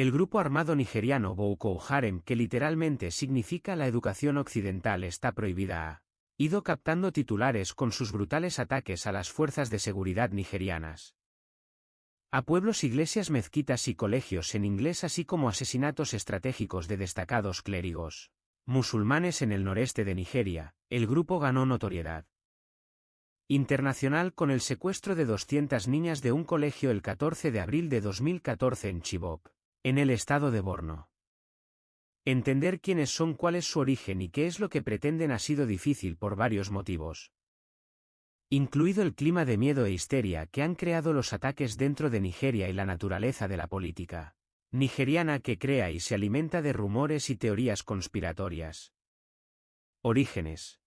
El grupo armado nigeriano Boko Haram, que literalmente significa la educación occidental, está prohibida. Ha ido captando titulares con sus brutales ataques a las fuerzas de seguridad nigerianas, a pueblos, iglesias, mezquitas y colegios en inglés, así como asesinatos estratégicos de destacados clérigos musulmanes en el noreste de Nigeria. El grupo ganó notoriedad internacional con el secuestro de 200 niñas de un colegio el 14 de abril de 2014 en Chibok, en el estado de Borno. Entender quiénes son, cuál es su origen y qué es lo que pretenden ha sido difícil por varios motivos, incluido el clima de miedo e histeria que han creado los ataques dentro de Nigeria y la naturaleza de la política nigeriana, que crea y se alimenta de rumores y teorías conspiratorias. Orígenes.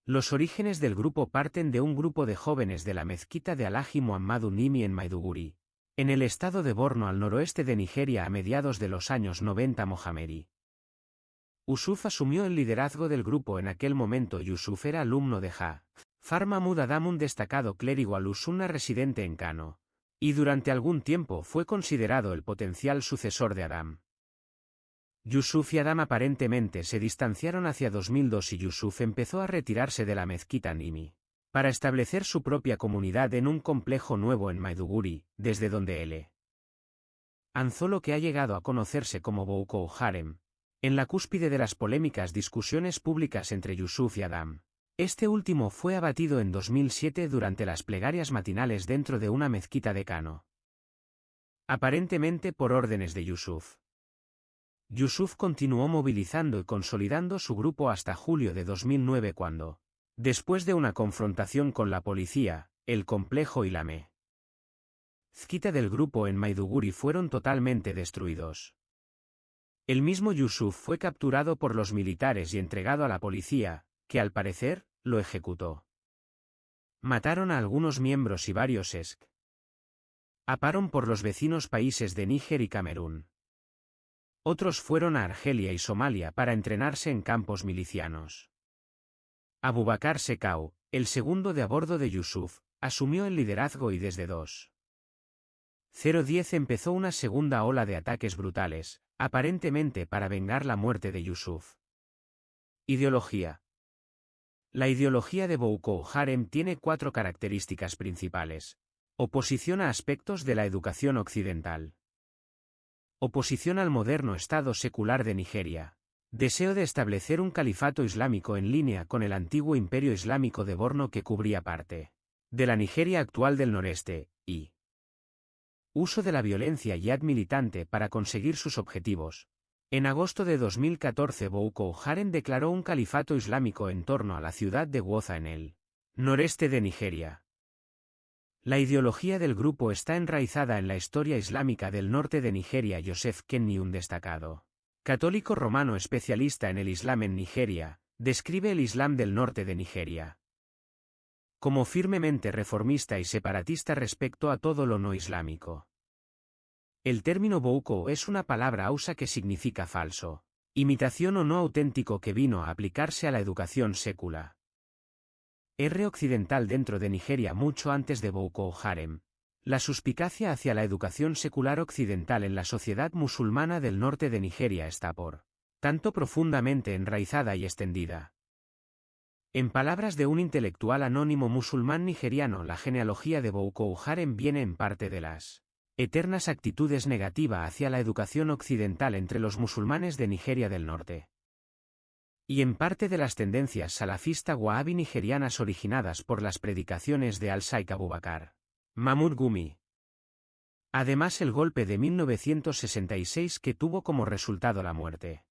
Los orígenes del grupo parten de un grupo de jóvenes de la mezquita de Alhaji Muhammadu Nimi en Maiduguri, en el estado de Borno, al noroeste de Nigeria, a mediados de los años 90. Mohammedi Yusuf asumió el liderazgo del grupo. En aquel momento Yusuf era alumno de Ja'far Mahmud Adam, un destacado clérigo alusunna residente en Kano, y durante algún tiempo fue considerado el potencial sucesor de Adam. Yusuf y Adam aparentemente se distanciaron hacia 2002 y Yusuf empezó a retirarse de la mezquita Nimi para establecer su propia comunidad en un complejo nuevo en Maiduguri, desde donde él lanzó lo que ha llegado a conocerse como Boko Haram, en la cúspide de las polémicas discusiones públicas entre Yusuf y Adam. Este último fue abatido en 2007 durante las plegarias matinales dentro de una mezquita de Kano, aparentemente por órdenes de Yusuf. Yusuf continuó movilizando y consolidando su grupo hasta julio de 2009, cuando, después de una confrontación con la policía, el complejo y la mezquita del grupo en Maiduguri fueron totalmente destruidos. El mismo Yusuf fue capturado por los militares y entregado a la policía, que al parecer lo ejecutó. Mataron a algunos miembros y varios escaparon por los vecinos países de Níger y Camerún. Otros fueron a Argelia y Somalia para entrenarse en campos milicianos. Abubakar Shekau, el segundo de a bordo de Yusuf, asumió el liderazgo y desde 2010 empezó una segunda ola de ataques brutales, aparentemente para vengar la muerte de Yusuf. Ideología. La ideología de Boko Haram tiene 4 características principales. Oposición a aspectos de la educación occidental. Oposición al moderno Estado secular de Nigeria. Deseo de establecer un califato islámico en línea con el antiguo imperio islámico de Borno, que cubría parte de la Nigeria actual del noreste, y uso de la violencia y ad militante para conseguir sus objetivos. En agosto de 2014 Boko Haram declaró un califato islámico en torno a la ciudad de Gwoza en el noreste de Nigeria. La ideología del grupo está enraizada en la historia islámica del norte de Nigeria. Joseph Kenny, un destacado católico romano especialista en el Islam en Nigeria, describe el Islam del norte de Nigeria como firmemente reformista y separatista respecto a todo lo no islámico. El término Boko es una palabra hausa que significa falso, imitación o no auténtico, que vino a aplicarse a la educación secular occidental dentro de Nigeria mucho antes de Boko Haram. La suspicacia hacia la educación secular occidental en la sociedad musulmana del norte de Nigeria está por tanto profundamente enraizada y extendida. En palabras de un intelectual anónimo musulmán nigeriano, la genealogía de Boko Haram viene en parte de las eternas actitudes negativas hacia la educación occidental entre los musulmanes de Nigeria del norte, y en parte de las tendencias salafista wahhabi nigerianas originadas por las predicaciones de al-Shaikh Abubakar Mahmoud Gumi. Además, el golpe de 1966, que tuvo como resultado la muerte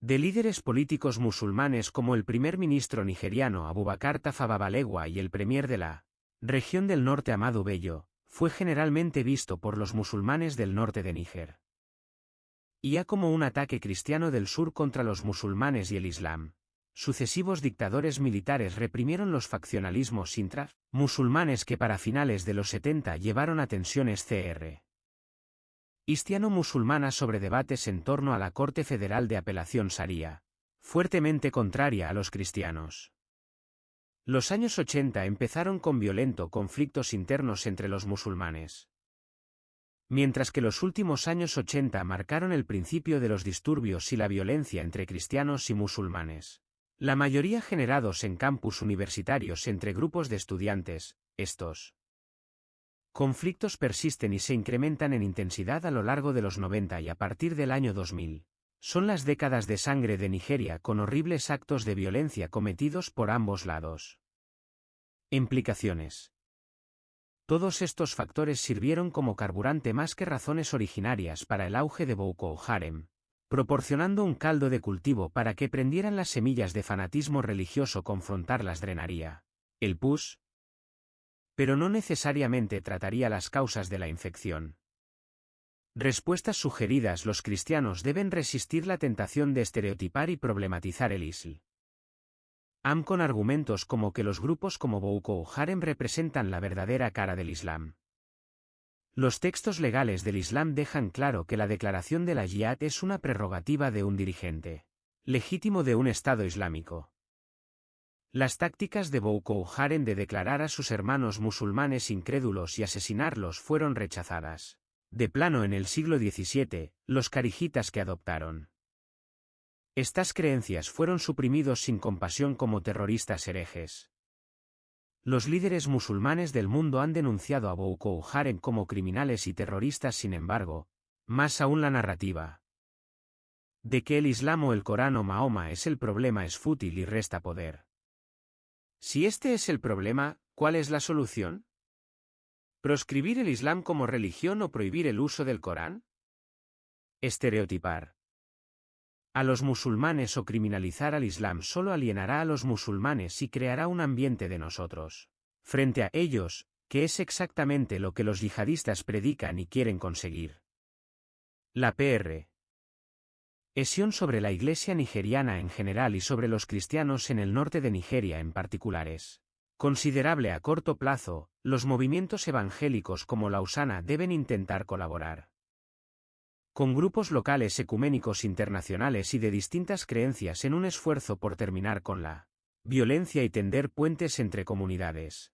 de líderes políticos musulmanes como el primer ministro nigeriano Abubakar Tafawa Balewa y el premier de la región del norte Ahmadu Bello, fue generalmente visto por los musulmanes del norte de Níger ya como un ataque cristiano del sur contra los musulmanes y el Islam. Sucesivos dictadores militares reprimieron los faccionalismos intra-musulmanes que para finales de los 70 llevaron a tensiones cristiano-musulmanas sobre debates en torno a la Corte Federal de Apelación Sharia, fuertemente contraria a los cristianos. Los años 80 empezaron con violentos conflictos internos entre los musulmanes. Mientras que los últimos años 80 marcaron el principio de los disturbios y la violencia entre cristianos y musulmanes. La mayoría generados en campus universitarios entre grupos de estudiantes, estos conflictos persisten y se incrementan en intensidad a lo largo de los 90 y a partir del año 2000. Son las décadas de sangre de Nigeria con horribles actos de violencia cometidos por ambos lados. Implicaciones. Todos estos factores sirvieron como carburante más que razones originarias para el auge de Boko Haram, proporcionando un caldo de cultivo para que prendieran las semillas de fanatismo religioso. Confrontarlas drenaría el pus, pero no necesariamente trataría las causas de la infección. Respuestas sugeridas. Los cristianos deben resistir la tentación de estereotipar y problematizar el Islam con argumentos como que los grupos como Boko Haram representan la verdadera cara del Islam. Los textos legales del Islam dejan claro que la declaración de la yihad es una prerrogativa de un dirigente legítimo de un Estado islámico. Las tácticas de Boko Haram de declarar a sus hermanos musulmanes incrédulos y asesinarlos fueron rechazadas de plano en el siglo XVII, los carijitas que adoptaron estas creencias fueron suprimidos sin compasión como terroristas herejes. Los líderes musulmanes del mundo han denunciado a Boko Haram como criminales y terroristas. Sin embargo, más aún la narrativa de que el Islam o el Corán o Mahoma es el problema es fútil y resta poder. Si este es el problema, ¿cuál es la solución? ¿Proscribir el Islam como religión o prohibir el uso del Corán? Estereotipar a los musulmanes o criminalizar al Islam solo alienará a los musulmanes y creará un ambiente de nosotros frente a ellos, que es exactamente lo que los yihadistas predican y quieren conseguir. La presión sobre la iglesia nigeriana en general y sobre los cristianos en el norte de Nigeria en particular es considerable a corto plazo. Los movimientos evangélicos como la Usana deben intentar colaborar con grupos locales ecuménicos internacionales y de distintas creencias en un esfuerzo por terminar con la violencia y tender puentes entre comunidades.